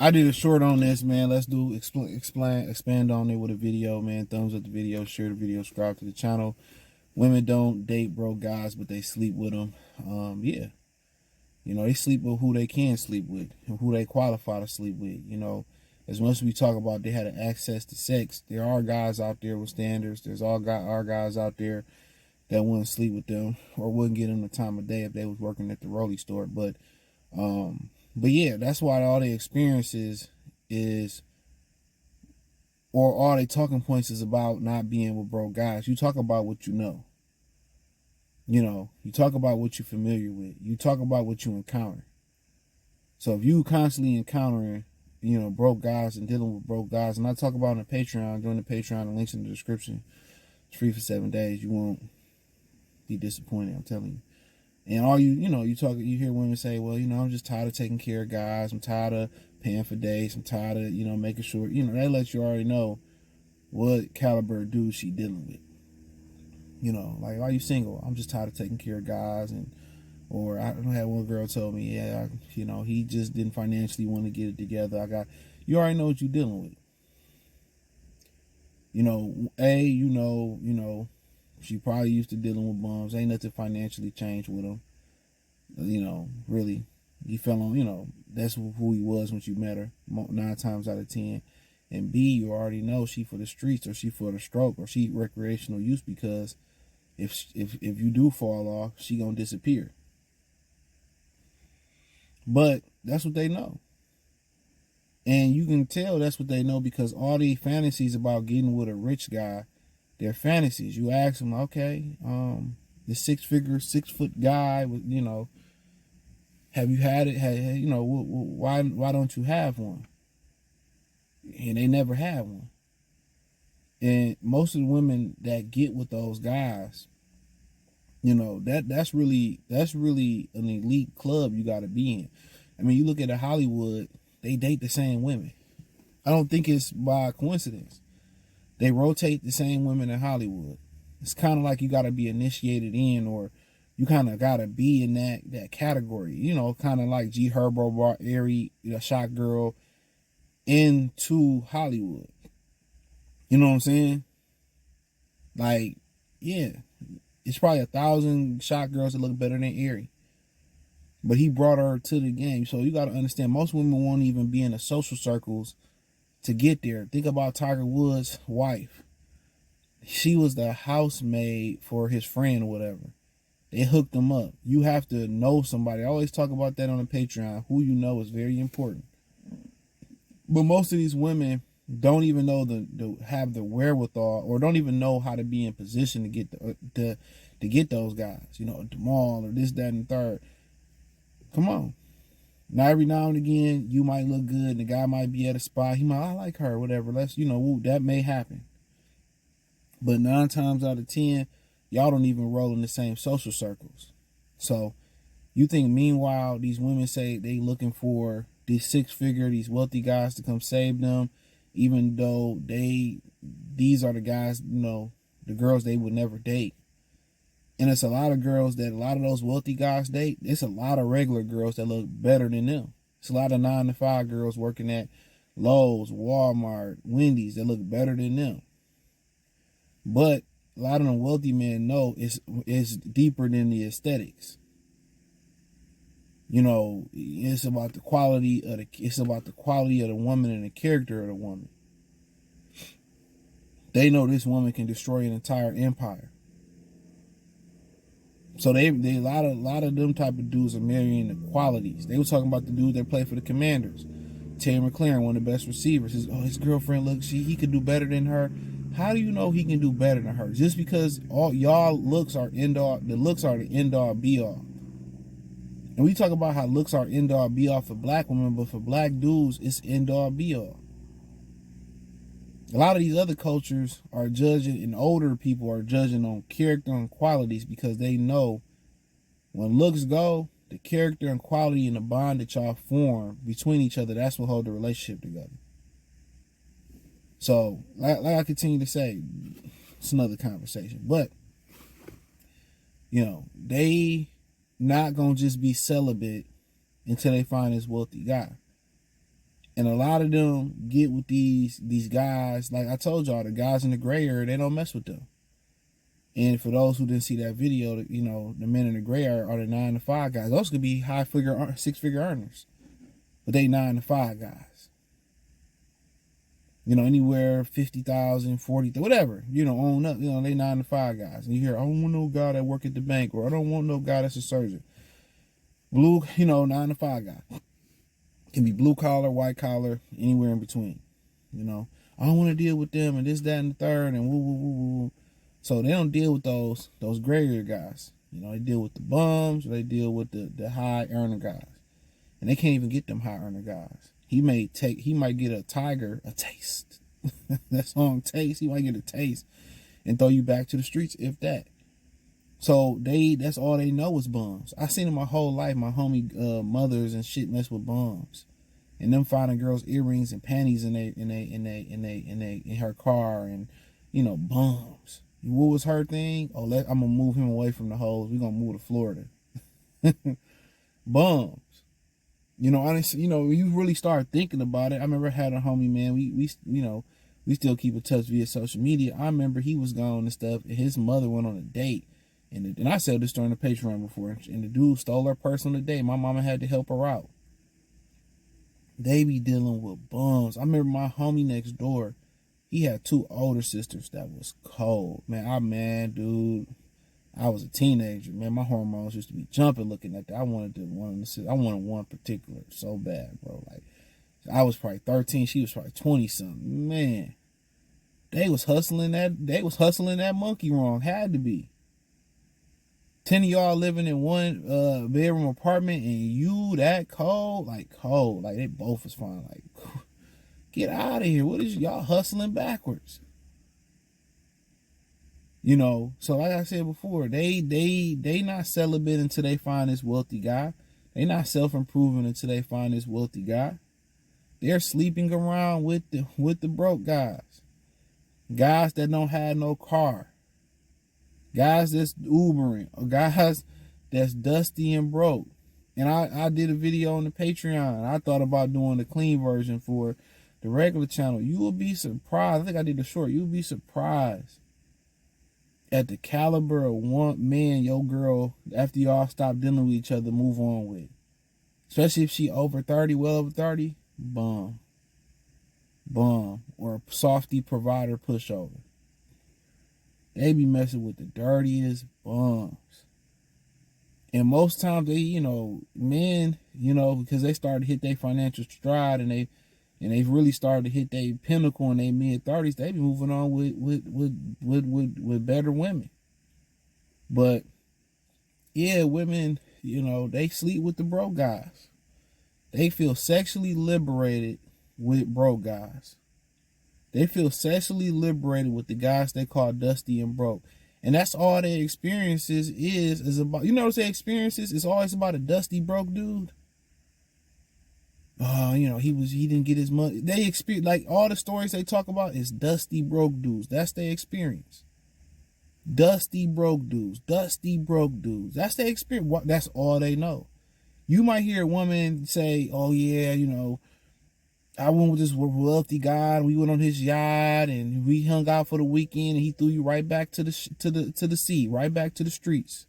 I did a short on this, man. Let's do expand on it with a video, man. Thumbs up the video, share the video, subscribe to the channel. Women don't date broke guys, but they sleep with them. Yeah, they sleep with who they can sleep with and who they qualify to sleep with. As much as we talk about they had access to sex, there are guys out there with standards. There's our guys out there that wouldn't sleep with them or wouldn't get them the time of day if they was working at the Rolly store. But yeah, that's why all the experiences is, or all the talking points is about not being with broke guys. You talk about what you know. You talk about what you're familiar with. You talk about what you encounter. So if you constantly encountering, broke guys and dealing with broke guys, and I talk about on the Patreon, join the Patreon, the link's in the description. It's free for 7 days. You won't be disappointed, I'm telling you. And all you hear women say, well, I'm just tired of taking care of guys. I'm tired of paying for dates. I'm tired of, making sure, they let you already know what caliber of dude she dealing with. Like, are you single? I'm just tired of taking care of guys. Or I had one girl told me, yeah, he just didn't financially want to get it together. You already know what you're dealing with. She probably used to dealing with bums. Ain't nothing financially changed with him. Really, he fell on, that's who he was when you met her, 9 times out of 10. And B, you already know she for the streets, or she for the stroke, or she recreational use, because if you do fall off, she gonna disappear. But that's what they know. And you can tell that's what they know because all the fantasies about getting with a rich guy, they're fantasies. You ask them, okay, the 6 foot guy, have you had it? Why don't you have one? And they never had one. And most of the women that get with those guys, that's really an elite club you got to be in. I mean, you look at Hollywood, they date the same women. I don't think it's by coincidence. They rotate the same women in Hollywood. It's kind of like you got to be initiated in, or you kind of got to be in that category. Kind of like G Herbo brought Ari, Shot Girl, into Hollywood. You know what I'm saying? Like, yeah, it's probably 1,000 Shot Girls that look better than Ari. But he brought her to the game. So you got to understand, most women won't even be in the social circles to get there. Think about Tiger Woods' wife. She was the housemaid for his friend or whatever. They hooked them up. You have to know somebody. I always talk about that on the Patreon. Who you know is very important. But most of these women don't even know have the wherewithal, or don't even know how to be in position to get to get those guys. At the mall or this, that, and the third. Come on. Now, every now and again, you might look good, and the guy might be at a spot. He might, I like her, whatever. That may happen. But 9 times out of 10, y'all don't even roll in the same social circles. So, you think, meanwhile, these women say they looking for these 6-figure, these wealthy guys to come save them, even though these are the guys, the girls they would never date. And it's a lot of girls that a lot of those wealthy guys date. It's a lot of regular girls that look better than them. It's a lot of 9-to-5 girls working at Lowe's, Walmart, Wendy's that look better than them. But a lot of them wealthy men know it's deeper than the aesthetics. It's about the quality of the woman and the character of the woman. They know this woman can destroy an entire empire. So they a lot of them type of dudes are marrying the qualities. They were talking about the dude that played for the Commanders, Terry McLaurin, one of the best receivers. His girlfriend he could do better than her. How do you know he can do better than her? Just because all y'all looks are the looks are the end all be all. And we talk about how looks are end all be all for black women, but for black dudes, it's end all be all. A lot of these other cultures are judging, and older people are judging on character and qualities, because they know when looks go, the character and quality and the bond that y'all form between each other, that's what hold the relationship together. So, like I continue to say, it's another conversation. But, they not going to just be celibate until they find this wealthy guy. And a lot of them get with these guys. Like I told y'all, the guys in the gray area, they don't mess with them. And for those who didn't see that video, you know, the men in the gray area are the 9 to 5 guys. Those could be six-figure earners, but they 9 to 5 guys. You know, anywhere 50,000, 40, whatever. You know, own up. You know, they 9 to 5 guys. And you hear, I don't want no guy that work at the bank, or I don't want no guy that's a surgeon. Blue, you know, 9 to 5 guy. Can be blue collar, white collar, anywhere in between. You know, I don't want to deal with them and this, that, and the third, and woo, woo, woo, woo. So they don't deal with those gray area guys. You know, they deal with the bums, or they deal with the high earner guys. And they can't even get them high earner guys. He might get a tiger a taste. That song Taste, he might get a taste and throw you back to the streets, if that. So that's all they know is bums. I seen it my whole life. My homie mothers and shit mess with bums, and them finding girls' earrings and panties in her car, and you know, bums. What was her thing? Oh, I'm gonna move him away from the hoes. We gonna move to Florida. Bums. You know, honestly, you know, you really start thinking about it. I remember I had a homie, man. We still keep in touch via social media. I remember he was gone and stuff, and his mother went on a date. And I said this during the Patreon before, and the dude stole her purse on the day. My mama had to help her out. They be dealing with bums. I remember my homie next door, he had 2 older sisters that was cold. Man, dude, I was a teenager. Man, my hormones used to be jumping looking at that. I wanted one particular so bad, bro. Like, I was probably 13, she was probably 20-something. Man, they was hustling that monkey wrong. Had to be. 10 of y'all living in one bedroom apartment, and you that cold. Like they both was fine. Like, get out of here. What is y'all hustling backwards? You know, so like I said before, they not celibate until they find this wealthy guy. They not self-improving until they find this wealthy guy. They're sleeping around with the broke guys. Guys that don't have no car. Guys that's Ubering, or guys that's dusty and broke. And I did a video on the Patreon. I thought about doing the clean version for the regular channel. You will be surprised. I think I did a short. You'll be surprised at the caliber of one man your girl, after y'all stop dealing with each other, move on with. Especially if she over 30, well over 30, bum. Or a softy provider pushover. They be messing with the dirtiest bums. And most times they, you know, men, you know, because they started to hit their financial stride, and they've really started to hit their pinnacle in their mid-30s, they be moving on with better women. But yeah, women, you know, they sleep with the broke guys. They feel sexually liberated with broke guys. They feel sexually liberated with the guys they call dusty and broke. And that's all their experiences is about. You know what their experiences? It's always about a dusty, broke dude. Oh, you know, he didn't get his money. They experience, like, all the stories they talk about is dusty, broke dudes. That's their experience. Dusty, broke dudes. Dusty, broke dudes. That's their experience. That's all they know. You might hear a woman say, oh yeah, you know, I went with this wealthy guy, and we went on his yacht, and we hung out for the weekend, and he threw you right back to the sea, right back to the streets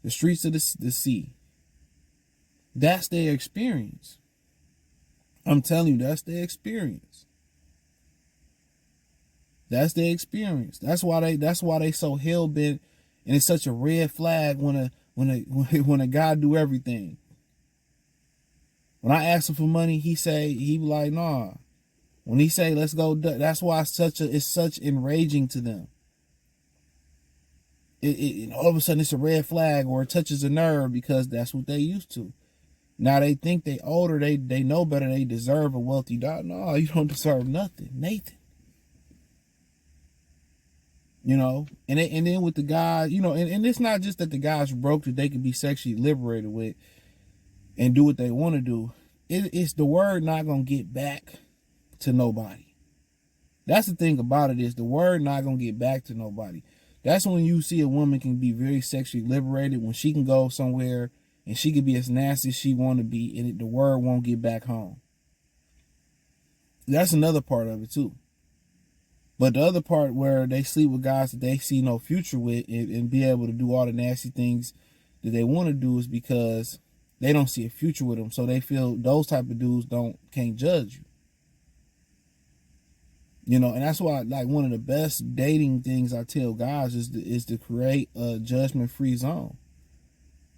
of the sea. That's their experience. I'm telling you, that's their experience. That's their experience. That's why they so hell bent, and it's such a red flag when a guy do everything. When I ask him for money, he be like, nah. When he say, let's go, that's why it's such enraging to them. It all of a sudden it's a red flag, or it touches a nerve, because that's what they used to. Now they think they older, they know better, they deserve a wealthy dog. No, you don't deserve nothing, Nathan. You know, and then with the guys, you know, and it's not just that the guys broke that they can be sexually liberated with and do what they want to do. It's the word not going to get back to nobody. That's the thing about it, is the word not going to get back to nobody. That's when you see a woman can be very sexually liberated, when she can go somewhere and she can be as nasty as she want to be, and the word won't get back home. That's another part of it too. But the other part where they sleep with guys that they see no future with, and be able to do all the nasty things that they want to do, is because they don't see a future with them. So they feel those type of dudes can't judge you. You know, and that's why, like, one of the best dating things I tell guys is to create a judgment-free zone.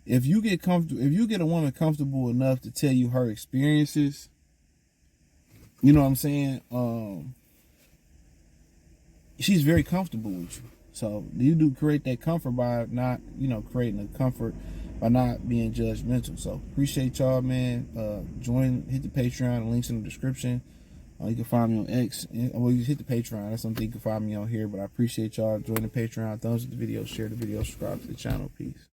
If you get a woman comfortable enough to tell you her experiences, you know what I'm saying? She's very comfortable with you. So you do create that comfort by not, creating the comfort by not being judgmental. So appreciate y'all, man. Hit the Patreon. Links in the description. You can find me on X. Well, you hit the Patreon. That's something you can find me on here. But I appreciate y'all. Join the Patreon. Thumbs up the video. Share the video. Subscribe to the channel. Peace.